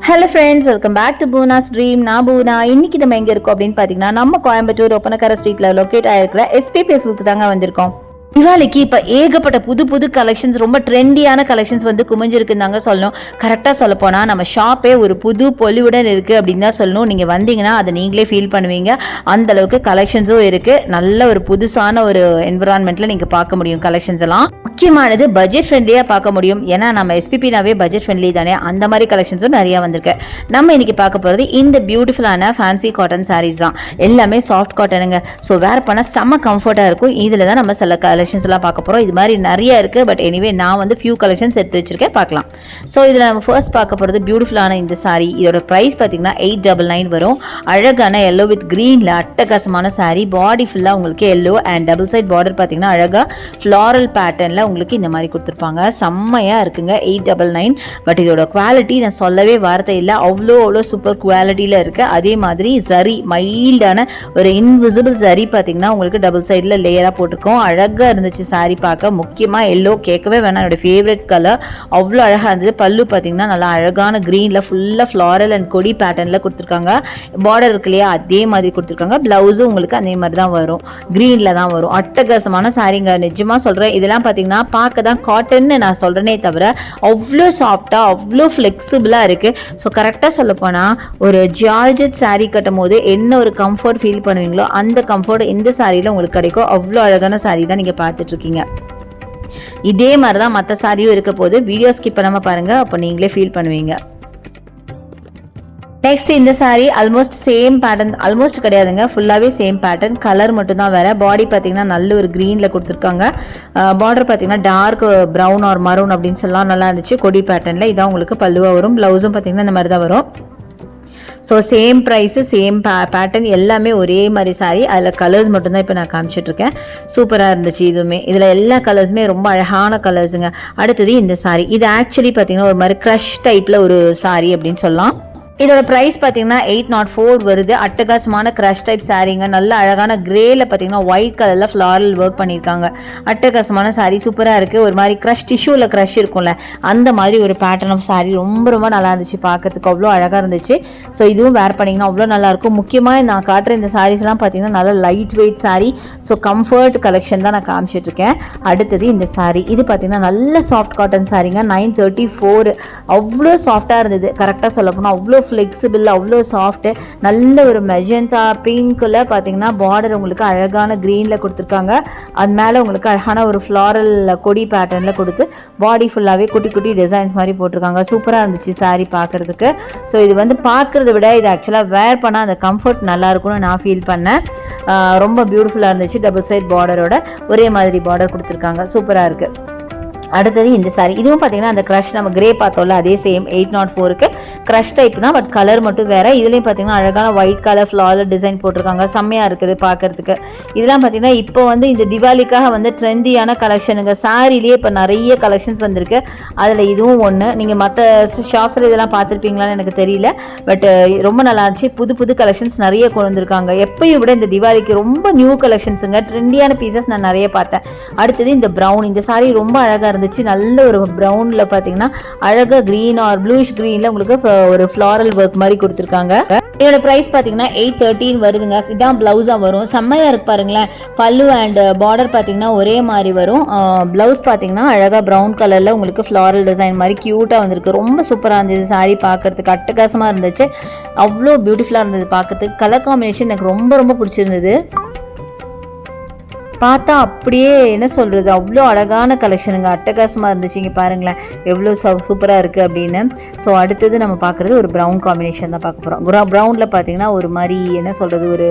Hello friends, welcome back to Poona's dream. நான் பூனா. இன்னைக்கு நம்ம எங்கே இருக்கோம் அப்படின்னு பார்த்தீங்கன்னா, நம்ம கோயம்புத்தூர் ஒப்பனக்கார ஸ்ட்ரீட்டில் லொக்கேட் ஆகிருக்கிற எஸ்பிபி சில்க்கு தாங்க வந்திருக்கோம். திவாலிக்கு இப்போ ஏகப்பட்ட புது புது கலெக்ஷன்ஸ், ரொம்ப ட்ரெண்டியான கலெக்ஷன்ஸ் வந்து குமிஞ்சிருக்குன்னு தாங்க சொல்லணும். கரெக்டாக சொல்ல போனால் நம்ம ஷாப்பே ஒரு புது பொலிவுடன் இருக்குது அப்படின்னு தான் சொல்லணும். நீங்கள் வந்தீங்கன்னா அதை நீங்களே ஃபீல் பண்ணுவீங்க. அந்த அளவுக்கு கலெக்ஷன்ஸும் இருக்குது. நல்ல ஒரு புதுசான ஒரு என்விரான்மெண்ட்டில் நீங்கள் பார்க்க முடியும் கலெக்ஷன்ஸ் எல்லாம். முக்கியமானது பட்ஜெட் ஃப்ரெண்ட்லியாக பார்க்க முடியும். ஏன்னா நம்ம எஸ்பிபினாவே பட்ஜெட் ஃப்ரெண்ட்லி தானே, அந்த மாதிரி கலெக்ஷன்ஸும் நிறையா வந்திருக்கு. நம்ம இன்னைக்கு பார்க்க போகிறது இந்த பியூட்டிஃபுல்லான ஃபேன்சி காட்டன் சாரீஸ் தான். எல்லாமே சாஃப்ட் காட்டனுங்க. ஸோ வேர் பண்ணால் செம்ம கம்ஃபர்ட்டாக இருக்கும். இதில் தான் நம்ம சில கலெக்ஷன்ஸ் எல்லாம் பார்க்க போகிறோம். இது மாதிரி நிறைய இருக்குது. பட் எனிவே நான் வந்து ஃபியூ கலெக்ஷன்ஸ் எடுத்து வச்சிருக்கேன், பார்க்கலாம். ஸோ இதில் நம்ம ஃபர்ஸ்ட் பார்க்க போகிறது பியூட்டிஃபுல்லான இந்த சாரீ. இதோட ப்ரைஸ் பார்த்தீங்கன்னா 899 வரும். அழகான எல்லோ வித் க்ரீனில் அட்டகாசமான சாரீ. பாடி ஃபுல்லாக உங்களுக்கு yellow and double side border பார்த்தீங்கன்னா அழகாக ஃப்ளாரல் பேட்டர்னில் உங்களுக்கு இந்த மாதிரி கொடுத்துருப்பாங்க. செம்மையாக இருக்குங்க. 899. பட் இதோட குவாலிட்டி நான் சொல்லவே வார்த்தை இல்லை. அவ்வளோ சூப்பர் குவாலிட்டியில் இருக்குது. அதே மாதிரி சரி மைல்டான ஒரு இன்விசிபிள் சரி பார்த்தீங்கன்னா உங்களுக்கு டபுள் சைடில் லேயராக போட்டிருக்கோம். அழகாக இருந்துச்சு சாரீ பார்க்க. முக்கியமாக எல்லோ கேட்கவே வேணாம், என்னோட ஃபேவரட் கலர். அவ்வளோ அழகாக இருந்தது. பல்லு பார்த்தீங்கன்னா நல்லா அழகான க்ரீனில் ஃபுல்லாக ஃப்ளாரல் அண்ட் கொடி பேட்டர்னில் கொடுத்துருக்காங்க. பார்டர் இருக்கு இல்லையா, அதே மாதிரி கொடுத்துருக்காங்க. ப்ளவுஸும் உங்களுக்கு அதே மாதிரி தான் வரும், க்ரீனில் தான் வரும். அட்டகாசமான சாரீங்க, நிஜமாக சொல்கிறேன். இதெல்லாம் பார்த்தீங்கன்னா பார்க்க தான் காட்டன்னு நான் சொல்கிறேனே தவிர அவ்வளோ சாஃப்டாக அவ்வளோ ஃப்ளெக்சிபிளாக இருக்குது. ஸோ கரெக்டாக சொல்லப்போனால் ஒரு ஜார்ஜெட் சாரீ கட்டும் போது என்ன ஒரு கம்ஃபர்ட் ஃபீல் பண்ணுவீங்களோ அந்த கம்ஃபர்ட் இந்த சாரியில் உங்களுக்கு கிடைக்கும். அவ்வளோ அழகான சாரீ தான் நீங்கள் பார்த்துட்ருக்கீங்க. இதே மாதிரி தான் மற்ற சாரியும் இருக்க போது. வீடியோ ஸ்கிப் பண்ணாமல் பாருங்கள், அப்போ நீங்களே ஃபீல் பண்ணுவீங்க. நெக்ஸ்ட் இந்த sari almost same pattern, almost கிடையாதுங்க, ஃபுல்லாகவே சேம் பேட்டர்ன். கலர் மட்டும் தான் வேறு. பாடி பார்த்தீங்கன்னா நல்ல ஒரு க்ரீனில் கொடுத்துருக்காங்க. பார்டர் பார்த்தீங்கன்னா டார்க் ப்ரௌன் ஆர் மரூன் அப்படின்னு சொல்லலாம். நல்லா இருந்துச்சு. கொடி பேட்டர்னில் இதான் உங்களுக்கு பல்லுவாக வரும். ப்ளவுஸும் பார்த்தீங்கன்னா இந்த மாதிரி தான் வரும். So same price, same pattern, எல்லாமே ஒரே மாதிரி சாரீ. அதில் கலர்ஸ் மட்டும்தான் இப்போ நான் காமிச்சிட்ருக்கேன். சூப்பராக இருந்துச்சு இதுவுமே. இதில் எல்லா கலர்ஸுமே ரொம்ப அழகான கலர்ஸுங்க. அடுத்தது இந்த சாரீ. இது ஆக்சுவலி பார்த்தீங்கன்னா ஒரு மாதிரி க்ரஷ் டைப்பில் ஒரு சாரீ அப்படின்னு சொல்லலாம். இதோட ப்ரைஸ் பார்த்தீங்கன்னா 804 வருது. அட்டகாசமான க்ரஷ் டைப் சாரீங்க. நல்ல அழகான கிரேல பார்த்தீங்கன்னா ஒயிட் கலரில் ஃப்ளாரல் ஒர்க் பண்ணியிருக்காங்க. அட்டகாசமான சாரீ, சூப்பராக இருக்குது. ஒரு மாதிரி க்ரஷ் டிஷ்யூவில் க்ரஷ் இருக்கும்ல, அந்த மாதிரி ஒரு பேட்டர்ன் ஆஃப் சாரீ. ரொம்ப நல்லா இருந்துச்சு பார்க்கறதுக்கு. அவ்வளோ அழகாக இருந்துச்சு. ஸோ இதுவும் வேர் பண்ணிங்கன்னா அவ்வளோ நல்லாயிருக்கும். முக்கியமாக நான் காட்டுற இந்த சாரீஸ்லாம் பார்த்தீங்கன்னா நல்ல light weight sari. So comfort collection தான் நான் காமிச்சிட்ருக்கேன். அடுத்தது இந்த சாரீ. இது பார்த்தீங்கன்னா நல்ல சாஃப்ட் காட்டன் சாரீங்க. 934. அவ்வளோ சாஃப்டாக இருந்தது. கரெக்டாக சொல்ல போனால் அவ்வளோ ஃப்ளெக்சிபிள், அவ்வளோ சாஃப்ட்டு. நல்ல ஒரு மெஜந்தா பிங்க்கில் பார்த்தீங்கன்னா பார்டர் உங்களுக்கு அழகான க்ரீனில் கொடுத்துருக்காங்க. அது மேலே உங்களுக்கு அழகான ஒரு ஃப்ளாரல் கொடி பேட்டர்னில் கொடுத்து பாடி ஃபுல்லாகவே குட்டி குட்டி டிசைன்ஸ் மாதிரி போட்டிருக்காங்க. சூப்பராக இருந்துச்சு சாரீ பார்க்குறதுக்கு. ஸோ இது வந்து பார்க்குறத விட இது ஆக்சுவலாக வேர் பண்ணால் அந்த கம்ஃபர்ட் நல்லாயிருக்கும்னு நான் ஃபீல் பண்ணேன். ரொம்ப பியூட்டிஃபுல்லாக இருந்துச்சு. டபுள் சைட் பார்டரோட ஒரே மாதிரி பார்டர் கொடுத்துருக்காங்க. சூப்பராக இருக்குது. அடுத்தது இந்த சாரீ. இதுவும் பார்த்தீங்கன்னா அந்த க்ரஷ் நம்ம கிரே பார்த்தோம்ல, அதே சேம் 804க்கு க்ரஷ் டைப் தான். பட் கலர் மட்டும் வேறு. இதுலேயும் பார்த்தீங்கன்னா அழகான ஒயிட் கலர் ஃப்ளாரல் டிசைன் போட்டிருக்காங்க. செம்மையாக இருக்குது பார்க்குறதுக்கு. இதெல்லாம் பார்த்தீங்கன்னா இப்போ வந்து இந்த திவாலிக்காக வந்து ட்ரெண்டியான கலெக்ஷனுங்க. சாரிலேயே இப்போ நிறைய கலெக்ஷன்ஸ் வந்திருக்கு. அதில் இதுவும் ஒன்று. நீங்கள் மற்ற ஷாப்ஸில் இதெல்லாம் பார்த்துருப்பீங்களான்னு எனக்கு தெரியல. பட் ரொம்ப நல்லா இருந்துச்சு. புது கலெக்ஷன்ஸ் நிறைய கொண்டு வந்திருக்காங்க. எப்பயும் விட இந்த திவாலிக்கு ரொம்ப நியூ கலெக்ஷன்ஸுங்க. ட்ரெண்டியான பீசஸ் நான் நிறைய பார்த்தேன். அடுத்தது இந்த ப்ரௌன். இந்த சாரீ ரொம்ப அழகாக இருந்துச்சு. நல்ல ஒரு ப்ரௌன்ல பார்த்தீங்கன்னா அழகா கிரீன் ஆர் ப்ளூஷ் கிரீன்ல உங்களுக்கு ஒரு ஃப்ளாரல் ஒர்க் மாதிரி கொடுத்துருக்காங்க. இதோட பிரைஸ் பார்த்தீங்கன்னா 813 வருதுங்க. இதான் பிளவுஸா வரும். செம்மையா இருக்கு பாருங்களேன். பல்லு அண்ட் பார்டர் பார்த்தீங்கன்னா ஒரே மாதிரி வரும். பிளவுஸ் பார்த்தீங்கன்னா அழகா ப்ரௌன் கலர்ல உங்களுக்கு ஃப்ளாரல் டிசைன் மாதிரி கியூட்டா வந்திருக்கு. ரொம்ப சூப்பராக இருந்தது சாரீ பார்க்கறதுக்கு. அட்டகாசமா இருந்துச்சு. அவ்வளோ பியூட்டிஃபுல்லாக இருந்தது பார்க்கறதுக்கு. கலர் காம்பினேஷன் எனக்கு ரொம்ப பிடிச்சிருந்தது. பார்த்தா அப்படியே என்ன சொல்கிறது, அவ்வளோ அழகான கலெக்ஷனுங்க. அட்டகாசமாக இருந்துச்சு. இங்கே பாருங்களேன் எவ்வளோ சூப்பராக இருக்குது அப்படின்னு. ஸோ அடுத்தது நம்ம பார்க்குறது ஒரு ப்ரௌன் காம்பினேஷன் தான் பார்க்க போகிறோம். ப்ரௌனில் பார்த்தீங்கன்னா ஒரு மாதிரி என்ன சொல்கிறது, ஒரு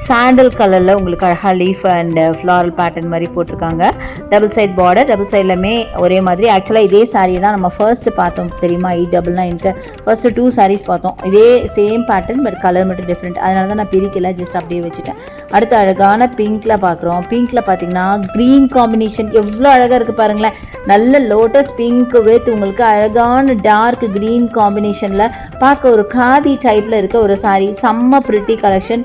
சாண்டல் கலரில் உங்களுக்கு அழகாக லீஃப் அண்ட் ஃப்ளாரல் பேட்டர்ன் மாதிரி போட்டிருக்காங்க. டபுள் சைட் பார்டர், டபுள் சைட்லையுமே ஒரே மாதிரி. ஆக்சுவலாக இதே சாரீ தான் நம்ம ஃபர்ஸ்ட் பார்த்தோம் தெரியுமா, 899க்கு ஃபர்ஸ்ட்டு 2 சாரீஸ் பார்த்தோம். இதே சேம் பேட்டர்ன், பட் கலர் மட்டும் டிஃப்ரெண்ட். அதனால தான் நான் பிரிக்கல, ஜஸ்ட் அப்படியே வச்சுட்டேன். அடுத்து அழகான பிங்க்கில் பார்க்குறோம். பிங்க்கில் பிங்க்ல பார்த்தீங்கன்னா க்ரீன் காம்பினேஷன் எவ்வளோ அழகாக இருக்குது பாருங்களேன். நல்ல லோட்டஸ் பிங்க் வித் உங்களுக்கு அழகான டார்க் க்ரீன் காம்பினேஷனில் பார்க்க ஒரு காதி டைப்பில் இருக்க ஒரு சாரீ. செம்ம பிரிட்டி கலெக்ஷன்.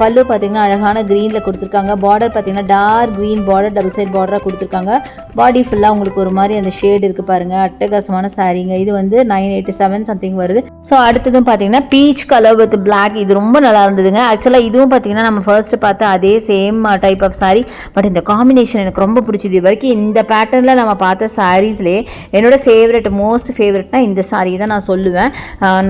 பல்லு பார்த்தீங்கன்னா அழகான க்ரீனில் கொடுத்துருக்காங்க. பார்டர் பார்த்தீங்கன்னா dark green border, double side பார்டராக கொடுத்துருக்காங்க. பாடி ஃபுல்லாக உங்களுக்கு ஒரு மாதிரி அந்த ஷேட் இருக்குது பாருங்கள். அட்டகாசமான சாரீங்க. இது வந்து 987 சம்திங் வருது. ஸோ அடுத்ததும் பார்த்தீங்கன்னா பீச் கலர் வித் பிளாக். இது ரொம்ப நல்லா இருந்ததுங்க. ஆக்சுவலாக இதுவும் பார்த்தீங்கன்னா நம்ம ஃபர்ஸ்ட் பார்த்த அதே same type of sari. But இந்த காம்பினேஷன் எனக்கு ரொம்ப பிடிச்சது. இது வரைக்கும் இந்த பேட்டர்னில் நம்ம பார்த்த சாரீஸ்லேயே என்னோட ஃபேவரட், மோஸ்ட் ஃபேவரட்னா இந்த சாரீ தான் நான் சொல்லுவேன்.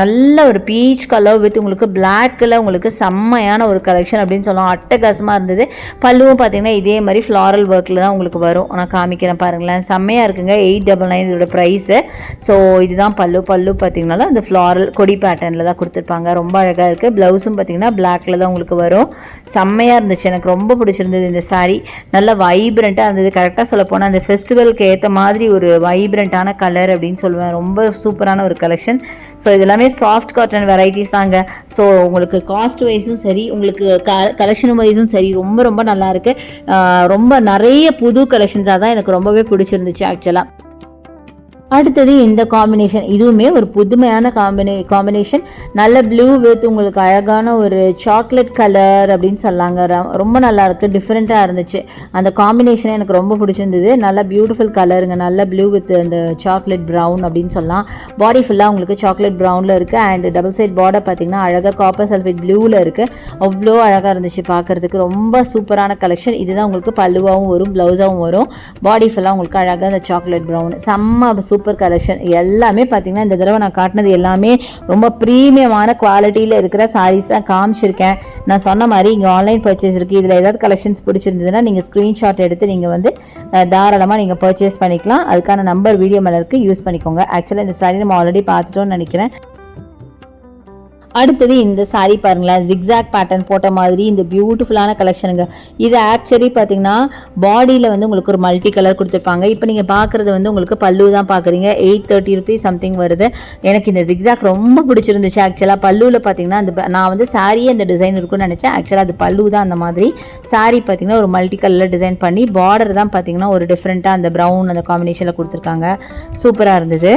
நல்ல ஒரு பீச் கலர் வித் உங்களுக்கு பிளாக்கில் உங்களுக்கு செம்மையான ஒரு கலெக்ஷன் அப்படின்னு சொல்லலாம். அட்டகாசமாக இருந்தது. பல்லுவும் பார்த்தீங்கன்னா இதே மாதிரி ஃப்ளாரல் ஒர்க்கில் தான் உங்களுக்கு வரும். நான் காமிக்கிறேன் பாருங்களேன். செம்மையாக இருக்குங்க. 899 இதோட ப்ரைஸு. ஸோ இதுதான் பல்லு. பல்லு பார்த்தீங்கன்னா அந்த ஃப்ளாரல் கொடி பேட்டர்னில் தான் கொடுத்துருப்பாங்க. ரொம்ப அழகாக இருக்குது. ப்ளவுஸும் பார்த்தீங்கன்னா பிளாக்கில் தான் உங்களுக்கு வரும். செம்மையாக இருந்துச்சு. எனக்கு ரொம்ப பிடிச்சிருந்தது இந்த சாரீ. நல்லா வைப்ரண்ட்டாக இருந்தது. கரெக்டாக சொல்ல போனால் அந்த ஃபெஸ்டிவலுக்கு ஏற்ற மாதிரி ஒரு வைப்ரண்ட்டான கலர் அப்படின்னு சொல்லுவேன். ரொம்ப சூப்பரான ஒரு கலெக்ஷன். ஸோ இதெல்லாமே சாஃப்ட் காட்டன் வெரைட்டிஸ் தாங்க. ஸோ உங்களுக்கு காஸ்ட் வைஸும் சரி, உங்களுக்கு கலெக்ஷன் வைஸும் சரி, ரொம்ப ரொம்ப நல்லாயிருக்கு. ரொம்ப நிறைய புது கலெக்ஷன்ஸாக தான் எனக்கு ரொம்பவே பிடிச்சிருந்துச்சு ஆக்சுவலாக. அடுத்தது இந்த காம்பினேஷன். இதுவுமே ஒரு புதுமையான காம்பினேஷன். நல்ல ப்ளூ வித் உங்களுக்கு அழகான ஒரு சாக்லேட் கலர் அப்படின்னு சொல்லாங்க. ரொம்ப நல்லா இருக்கு. டிஃப்ரெண்ட்டாக இருந்துச்சு அந்த காம்பினேஷனே. எனக்கு ரொம்ப பிடிச்சிருந்தது. நல்ல பியூட்டிஃபுல் கலருங்க. நல்ல ப்ளூ வித் அந்த சாக்லேட் ப்ரௌன் அப்படின்னு சொல்லலாம். பாடி ஃபுல்லாக உங்களுக்கு சாக்லேட் ப்ரௌனில் இருக்குது. அண்ட் டபுள் சைட் பார்டர் பார்த்தீங்கன்னா அழகாக காப்பர் சல்ஃபேட் ப்ளூவில் இருக்குது. அவ்வளோ அழகாக இருந்துச்சு பார்க்குறதுக்கு. ரொம்ப சூப்பரான கலெக்ஷன். இதுதான் உங்களுக்கு பல்லுவாகவும் வரும், ப்ளவுஸாகவும் வரும். பாடி ஃபுல்லாக உங்களுக்கு அழகாக அந்த சாக்லேட் ப்ரௌன். செம்ம சூப்பர் கலெக்ஷன். எல்லாமே பார்த்தீங்கன்னா இந்த தடவை நான் காட்டினது எல்லாமே ரொம்ப ப்ரீமியமான குவாலிட்டியில் இருக்கிற சாரீஸ் தான் காமிச்சிருக்கேன். நான் சொன்ன மாதிரி இங்கே ஆன்லைன் பர்ச்சேஸ் இருக்குது. இதில் ஏதாவது கலெக்ஷன்ஸ் பிடிச்சிருந்ததுன்னா நீங்கள் ஸ்க்ரீன்ஷாட் எடுத்து நீங்கள் வந்து தாராளமாக நீங்கள் பர்ச்சேஸ் பண்ணிக்கலாம். அதுக்கான நம்பர் வீடியோ மேலே இருக்குது, யூஸ் பண்ணிக்கோங்க. ஆக்சுவலாக இந்த சாரீ நம்ம ஆல்ரெடி பார்த்துட்டோம்னு நினைக்கிறேன். அடுத்தது இந்த சாரீ பாருங்களேன். ஜிக்ஸாக் பேட்டர்ன் போட்ட மாதிரி இந்த பியூட்டிஃபுல்லான கலெக்ஷனுங்க. இது ஆக்சுவலி பார்த்தீங்கன்னா பாடியில் வந்து உங்களுக்கு ஒரு மல்டி கலர் கொடுத்துருப்பாங்க. இப்போ நீங்கள் பார்க்குறது வந்து உங்களுக்கு பல்லு தான் பார்க்குறீங்க. 830 rupees சம்திங் வருது. எனக்கு இந்த ஜிக்ஸாக் ரொம்ப பிடிச்சிருந்துச்சு ஆக்சுவலாக. பல்லுவில் பார்த்தீங்கன்னா அந்த நான் வந்து சாரியே அந்த டிசைன் இருக்குன்னு நினச்சேன். ஆக்சுவலாக அது பல்லு தான் அந்த மாதிரி. சாரீ பார்த்தீங்கன்னா ஒரு மல்டி கலரில் டிசைன் பண்ணி பார்டர் தான் பார்த்தீங்கன்னா ஒரு டிஃப்ரெண்ட்டாக அந்த ப்ரௌன் அந்த காம்பினேஷனில் கொடுத்துருக்காங்க. சூப்பராக இருந்தது.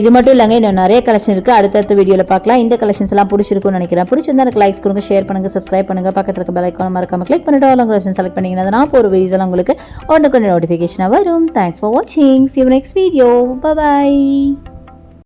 இது மட்டும் இல்லைங்க, இன்னும் நிறைய கலெக்ஷன் இருக்குது. அடுத்தடுத்த வீடியோவில் பார்க்கலாம். இந்த கலெக்ஷன்ஸ் எல்லாம் பிடிச்சிருக்குன்னு நினைக்கிறேன். பிடிச்சிருந்தா எனக்கு லைக்ஸ் கொடுங்க, ஷேர் பண்ணுங்கள், சப்ஸ்கிரைப் பண்ணுங்கள். பக்கத்தில் இருக்க பெல் ஐக்கானை மறக்காம கிளிக் பண்ணிட்டு ஆல் ஆப்ஷன் செலக்ட் பண்ணிங்கன்னா நான் ஒரு வீடியோஸ் எல்லாம் உங்களுக்கு உடனுக்குடனே நோட்டிஃபிகேஷனாக வரும். தேங்க்ஸ் ஃபார் வாட்சிங். See you next video. Bye bye.